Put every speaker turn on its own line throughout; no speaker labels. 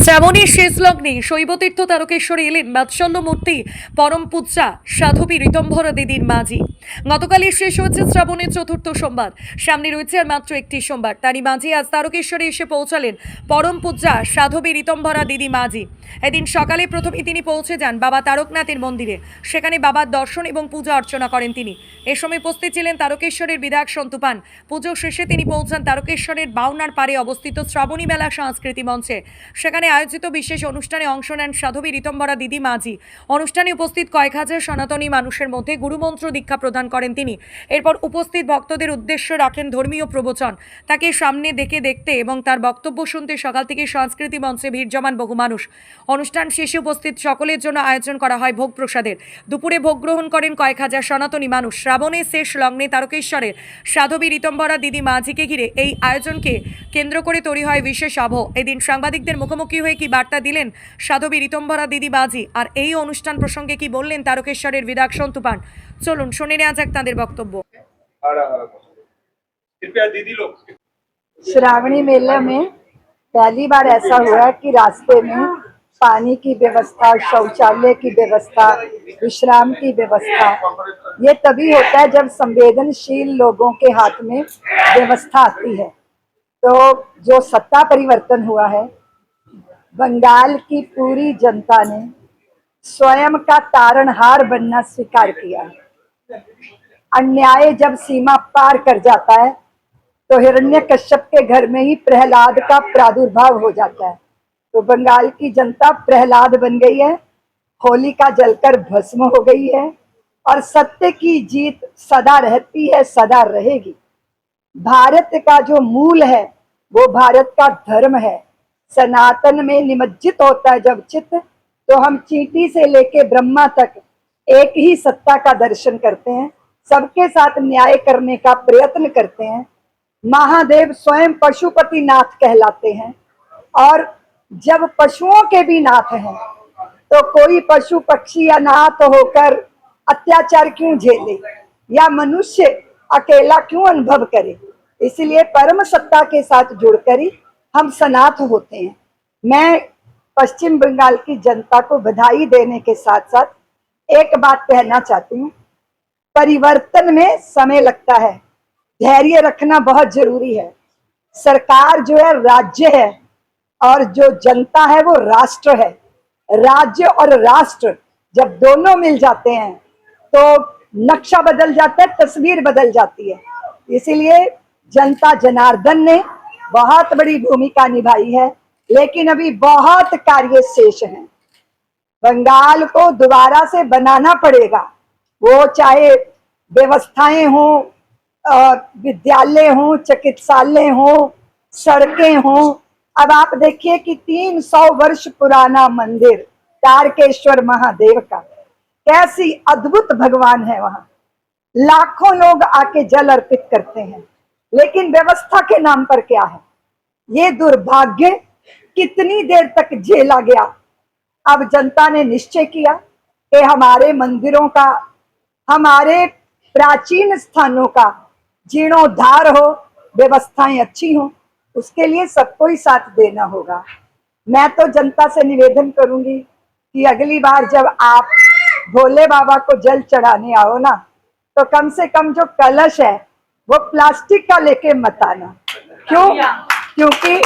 শ্রাবণীর শেষ লগ্নে শৈবতীর্থ তারকেশ্বরে এলেন বাৎসল্য মূর্তি পরম পূজ্যা সাধবী ঋতম্ভরা দিদির মাঝি। গতকালই শেষ হয়েছে শ্রাবণের চতুর্থ সোমবার, সামনে রয়েছে আর মাত্র একটি সোমবার। তারই মাঝি আজ তারকেশ্বরে এসে পৌঁছালেন পরম পূজ্যা সাধবী ঋতম্ভরা দিদি মাঝি। এদিন সকালে প্রথমে তিনি পৌঁছে যান বাবা তারকনাথের মন্দিরে। সেখানে বাবার দর্শন এবং পূজা অর্চনা করেন তিনি। এ সময় উপস্থিত ছিলেন তারকেশ্বরের বিধায়ক সন্তু পান। পুজো শেষে তিনি পৌঁছান তারকেশ্বরের বাউনার পাড়ে অবস্থিত শ্রাবণী মেলা সংস্কৃতি মঞ্চে। সেখানে আয়োজিত বিশেষ অনুষ্ঠানে অংশ নেন সাধবী ঋতম্ভরা দিদি মাঝি। অনুষ্ঠানে উপস্থিত কয়েক হাজার সনাতনী মানুষের মধ্যে গুরুমন্ত্র দীক্ষা প্রদান করেন তিনি। এরপর উপস্থিত ভক্তদের উদ্দেশ্যে রাখেন ধর্মীয় প্রবচন। তাকে সামনে দেখতে এবং তার বক্তব্য শুনতে সকাল থেকে সংস্কৃতি মঞ্চে ভিড় জমান বহু মানুষ। অনুষ্ঠান শেষে উপস্থিত সকলের জন্য আয়োজন করা হয় ভোগ প্রসাদের। দুপুরে ভোগ গ্রহণ করেন কয়েক হাজার সনাতনী মানুষ। শ্রাবণের শেষ লগ্নে তারকেশ্বরের সাধবী ঋতম্ভরা দিদি মাঝিকে ঘিরে এই আয়োজনকে কেন্দ্র করে তৈরি হয় বিশেষ আবহ। এদিন সাংবাদিকদের মুখোমুখি হয়ে কি বার্তা দিলেন সাধবী ঋতম্ভরা দিদি মাঝি, আর এই অনুষ্ঠান প্রসঙ্গে কি বললেন তারকেশ্বরের বিধায়ক সন্তু পান, চলুন শুনে নেওয়া যাক তাদের বক্তব্য।
श्रावणी मेले में पहली बार ऐसा हुआ कि रास्ते में पानी की व्यवस्था, शौचालय की व्यवस्था, विश्राम की व्यवस्था, ये तभी होता है जब संवेदनशील लोगों के हाथ में व्यवस्था आती है। तो जो सत्ता परिवर्तन हुआ है, बंगाल की पूरी जनता ने स्वयं का तारणहार बनना स्वीकार किया है। अन्याय जब सीमा पार कर जाता है तो हिरण्यकश्यप के घर में ही प्रहलाद का प्रादुर्भाव हो जाता है। तो बंगाल की जनता प्रहलाद बन गई है, होलिका जलकर भस्म हो गई है और सत्य की जीत सदा रहती है, सदा रहेगी। भारत का जो मूल है वो भारत का धर्म है। सनातन में निमज्जित होता है जब चित्त, तो हम चींटी से लेके ब्रह्मा तक एक ही सत्ता का दर्शन करते हैं, सबके साथ न्याय करने का प्रयत्न करते हैं। महादेव स्वयं पशुपति नाथ कहलाते हैं और जब पशुओं के भी नाथ हैं तो कोई पशु पक्षी अनाथ होकर अत्याचार क्यों झेले या मनुष्य अकेला क्यों अनुभव करे। इसलिए परम सत्ता के साथ जुड़कर ही हम सनाथ होते हैं। मैं पश्चिम बंगाल की जनता को बधाई देने के साथ साथ एक बात कहना चाहती हूँ, परिवर्तन में समय लगता है, धैर्य रखना बहुत जरूरी है। सरकार जो है राज्य है और जो जनता है वो राष्ट्र है। राज्य और राष्ट्र जब दोनों मिल जाते हैं तो नक्शा बदल जाता है, तस्वीर बदल जाती है। इसीलिए जनता जनार्दन ने बहुत बड़ी भूमिका निभाई है, लेकिन अभी बहुत कार्य शेष हैं। बंगाल को दोबारा से बनाना पड़ेगा, वो चाहे व्यवस्थाएं हों, विद्यालय हों, चिकित्सालय हों, सड़कें हों। अब आप देखिए कि 300 वर्ष पुराना मंदिर तारकेश्वर महादेव का, कैसी अद्भुत भगवान है वहां। लाखों लोग आके जल अर्पित करते हैं, लेकिन व्यवस्था के नाम पर क्या है? ये दुर्भाग्य कितनी देर तक झेला गया। अब जनता ने निश्चय किया कि हमारे मंदिरों का, हमारे प्राचीन स्थानों का जीर्णोद्धार हो, व्यवस्थाएं अच्छी हो, उसके लिए सबको ही साथ देना होगा। मैं तो जनता से निवेदन करूंगी कि अगली बार जब आप भोले बाबा को जल चढ़ाने आओ ना, तो कम से कम जो कलश है वो प्लास्टिक का लेके मत आना। क्यों? क्योंकि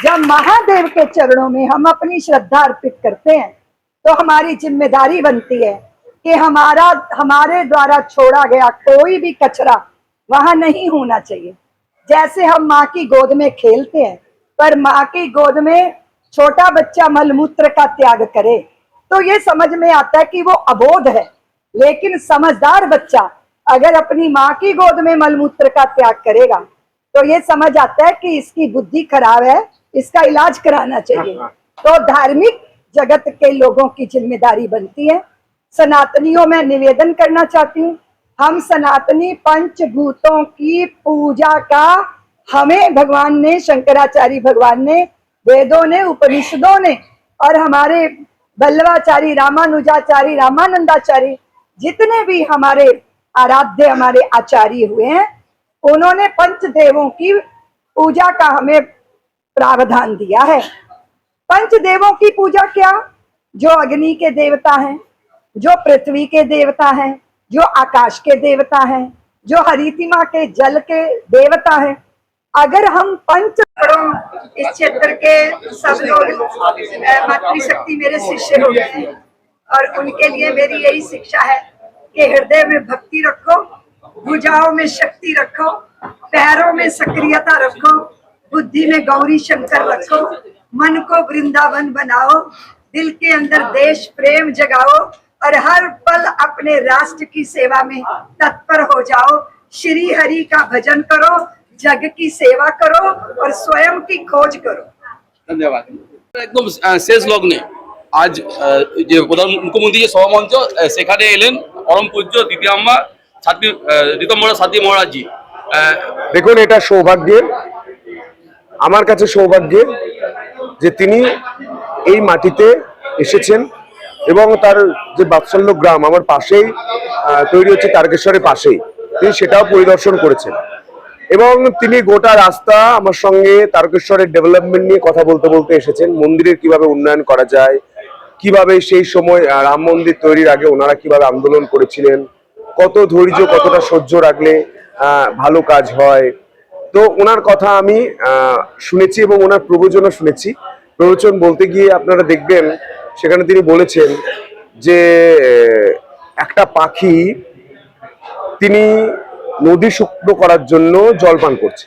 जब महादेव के चरणों में हम अपनी श्रद्धा अर्पित करते हैं तो हमारी जिम्मेदारी बनती है कि हमारे द्वारा छोड़ा गया कोई भी कचरा वहां नहीं होना चाहिए। जैसे हम माँ की गोद में खेलते हैं, पर माँ की गोद में छोटा बच्चा मलमूत्र का त्याग करे तो ये समझ में आता है कि वो अबोध है। लेकिन समझदार बच्चा अगर अपनी माँ की गोद में मलमूत्र का त्याग करेगा तो ये समझ आता है कि इसकी बुद्धि खराब है, इसका इलाज कराना चाहिए। तो धार्मिक जगत के लोगों की जिम्मेदारी बनती है। सनातनियों में निवेदन करना चाहती हूँ, हम सनातनी पंचभूतों की पूजा का हमें भगवान ने, शंकराचार्य भगवान ने, वेदों ने, उपनिषदों ने और हमारे बल्लवाचारी, रामानुजाचारी, रामानंदाचारी, जितने भी हमारे आराध्य हमारे आचार्य हुए हैं, उन्होंने पंचदेवों की पूजा का हमें प्रावधान दिया है। पंच देवों की पूजा क्या? जो अग्नि के देवता हैं, जो पृथ्वी के देवता हैं, जो आकाश के देवता हैं, जो हरितिमा के जल के देवता हैं। अगर हम पंच करोड़ इस क्षेत्र के सब लोग मातृशक्ति मेरे शिष्य हो गए हैं, और उनके लिए मेरी यही शिक्षा है कि हृदय में भक्ति रखो, भुजाओं में शक्ति रखो, पैरों में सक्रियता रखो, बुद्धि में गौरी शंकर रखो, मन को वृंदावन बनाओ, दिल के अंदर देश प्रेम जगाओ और हर पल अपने राष्ट्र की सेवा में तत्पर हो जाओ। श्री हरि का भजन करो, जग की सेवा करो और स्वयं की खोज करो।
ধন্যবাদ। একদম শেষ লগ্নে আজ যে প্রধান মুখ্যমন্ত্রী যে সভামঞ্চ সেখানে এলেন পরম পূজ্য দ্বিতীয় আম্মা সাতী ঋতম্বরা সাতী মহারাজজি।
দেখুন, এটা সৌভাগ্যের, আমার কাছে সৌভাগ্যের যে তিনি এই মাটিতে এসেছেন এবং তার যে বাৎসল্য গ্রাম আমার পাশেই তৈরি হচ্ছে, তারকেশ্বরের পাশেই, তিনি সেটাও পরিদর্শন করেছেন এবং তিনি গোটা রাস্তা আমার সঙ্গে তারকেশ্বরের ডেভেলপমেন্ট নিয়ে কথা বলতে বলতে এসেছেন। মন্দিরের কিভাবে উন্নয়ন করা যায়, কিভাবে সেই সময় রাম মন্দির তৈরির আগে ওনারা কিভাবে আন্দোলন করেছিলেন, কত ধৈর্য, কতটা সহ্য রাখলে ভালো কাজ হয়। তো ওনার কথা আমি শুনেছি এবং ওনার প্রবচনও শুনেছি। প্রবচন বলতে গিয়ে আপনারা দেখবেন সেখানে তিনি বলেছেন যে একটা পাখি তিনি নদী শুকনো করার জন্য জল পান করছে।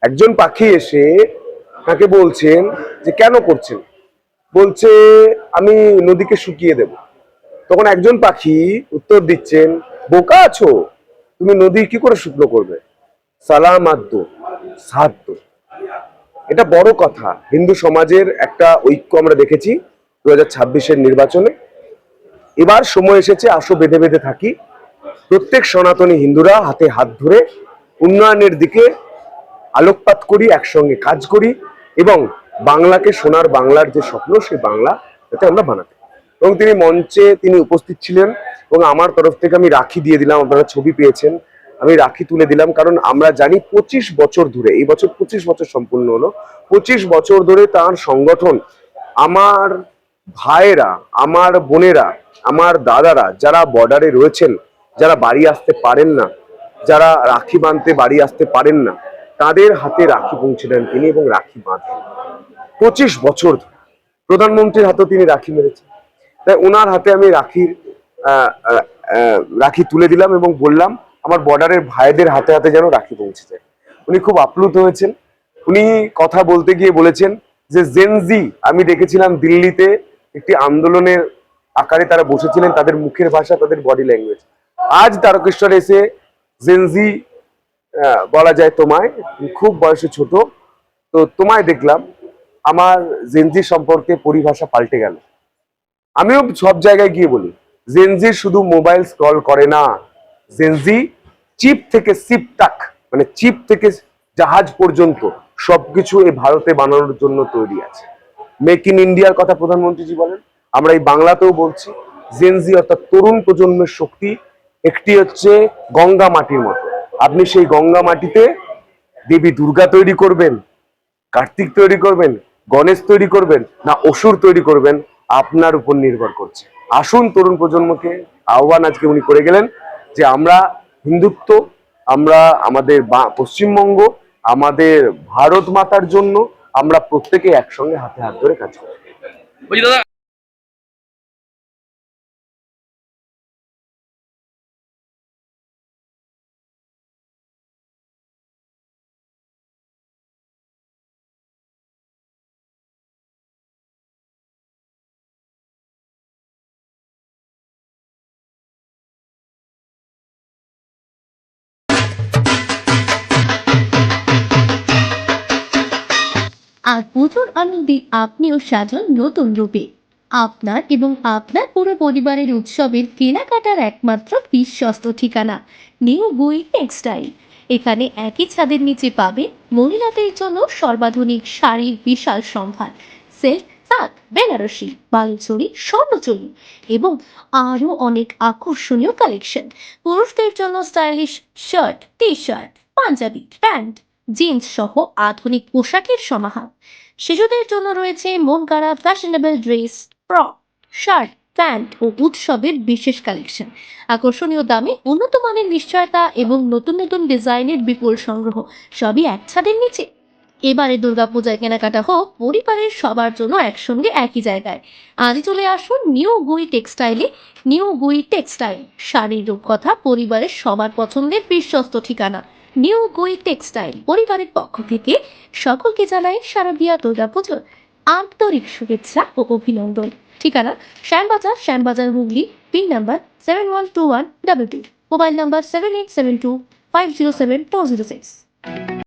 একজন পাখি এসে তাকে বলছেন যে কেন করছেন, বলছে আমি নদীকে শুকিয়ে দেব। তখন একজন পাখি উত্তর দিচ্ছেন, বোকা আছো, তুমি নদী কি করে শুকনো করবে, সালামাদ্দ সাধ্য। এটা বড় কথা। হিন্দু সমাজের একটা ঐক্য আমরা দেখেছি 2026-এর নির্বাচনে। এবার সময় এসেছে, আসো বেঁধে বেঁধে থাকি, প্রত্যেক সনাতনী হিন্দুরা হাতে হাত ধরে উন্নয়নের দিকে আলোকপাত করি, একসঙ্গে কাজ করি এবং বাংলাকে সোনার বাংলার যে স্বপ্ন, সেই বাংলা যাতে আমরা বানাতে। এবং তিনি মঞ্চে তিনি উপস্থিত ছিলেন এবং আমার তরফ থেকে আমি রাখি দিয়ে দিলাম। আপনারা ছবি পেয়েছেন, আমি রাখি তুলে দিলাম, কারণ আমরা জানি 25 বছর ধরে, এই বছর 25 বছর সম্পূর্ণ হলো, 25 বছর ধরে তার সংগঠন, আমার ভাইয়েরা, আমার বোনেরা, আমার দাদারা যারা বর্ডারে রয়েছেন, যারা বাড়ি আসতে পারেন না, যারা রাখি বাঁধতে বাড়ি আসতে পারেন না, তাদের হাতে রাখি পৌঁছে দেন তিনি এবং রাখি বাঁধেন। 25 বছর ধরে প্রধানমন্ত্রীর হাতেও তিনি রাখি মেরেছেন। তাই ওনার হাতে আমি রাখি তুলে দিলাম এবং বললাম আমার বর্ডারের ভাইদের হাতে হাতে যেন রাখি পৌঁছে যায়। উনি খুব আপ্লুত হয়েছেন। উনি কথা বলতে গিয়ে বলেছেন যে জেনজি, আমি দেখেছিলাম দিল্লিতে একটি আন্দোলনের আকারে তারা বসেছিলেন, তাদের মুখের ভাষা, তাদের বডি ল্যাঙ্গুয়েজ। আজ তারকেশ্বরে এসে জেনজি বলা যায় তোমায়, খুব বয়সে ছোট, তো তোমায় দেখলাম, আমার জেনজি সম্পর্কে পরিভাষা পাল্টে গেল। আমিও সব জায়গায় গিয়ে বলি, জেনজি শুধু মোবাইল স্ক্রল করে না, জেনজি চিপ থেকে সিপ তাক, মানে চিপ থেকে জাহাজ পর্যন্ত সবকিছু এই ভারতে বানানোর জন্য তৈরি আছে। মেক ইন ইন্ডিয়ার কথা প্রধানমন্ত্রীজি বলেন, আমরা এই বাংলাতেও বলছি। জেনজি অর্থাৎ তরুণ প্রজন্মের শক্তি। একটি হচ্ছে গঙ্গা মাটির মতো, আপনি সেই গঙ্গা মাটিতে দেবী দুর্গা তৈরি করবেন, কার্তিক তৈরি করবেন, গণেশ তৈরি করবেন, না অসুর তৈরি করবেন, আপনার উপর নির্ভর করছে। আসুন, তরুণ প্রজন্মকে আহ্বান আজকে উনি করে গেলেন যে আমরা হিন্দুত্ব, আমরা আমাদের পশ্চিমবঙ্গ, আমাদের ভারত মাতার জন্য আমরা প্রত্যেকে একসঙ্গে হাতে হাত ধরে কাজ করি।
বলছি দাদা,
আর পুজোর আনন্দে আপনিও সাজান নতুন রূপে। আপনার এবং আপনার পুরো পরিবারের উৎসবের কেনাকাটার একমাত্র বিশ্বস্ত ঠিকানা নিউ বুই টেক্সটাইল। এখানে একই ছাদের নিচে পাবে মহিলাদের জন্য সর্বাধুনিক শাড়ির বিশাল সম্ভার, সিল্ক, তাঁত, বেনারসি, বালুচরি, স্বর্ণচরি এবং আরও অনেক আকর্ষণীয় কালেকশন। পুরুষদের জন্য stylish shirt, T shirt, Punjabi, pant, jeans সহ আধুনিক পোশাকের সমাহার। শিশুদের জন্য রয়েছে মন গড়া fashionable dress, frock, shirt, pant ও উৎসবের বিশেষ কালেকশন। আকর্ষণীয় দামে উন্নত মানের নিশ্চয়তা এবং নতুন নতুন ডিজাইনের বিপুল সংগ্রহ, সবই এক ছাদের নিচে। এবারে দুর্গাপূজায় কেনাকাটা হোক পরিবারের সবার জন্য একসঙ্গে একই জায়গায়। আজই চলে আসুন নিউ গুই টেক্সটাইলে। নিউ গুই টেক্সটাইল, শাড়ির রূপকথা, পরিবারের সবার পছন্দের বিশ্বস্ত ঠিকানা। নিউ গুই টেক্সটাইল পরিবারের পক্ষ থেকে সকলকে জানাই শারদীয়া দুর্গাপুজোর আন্তরিক শুভেচ্ছা ও অভিনন্দন। ঠিকানা Shyambazar Hooghly, pin number 712122, mobile number 7872507406।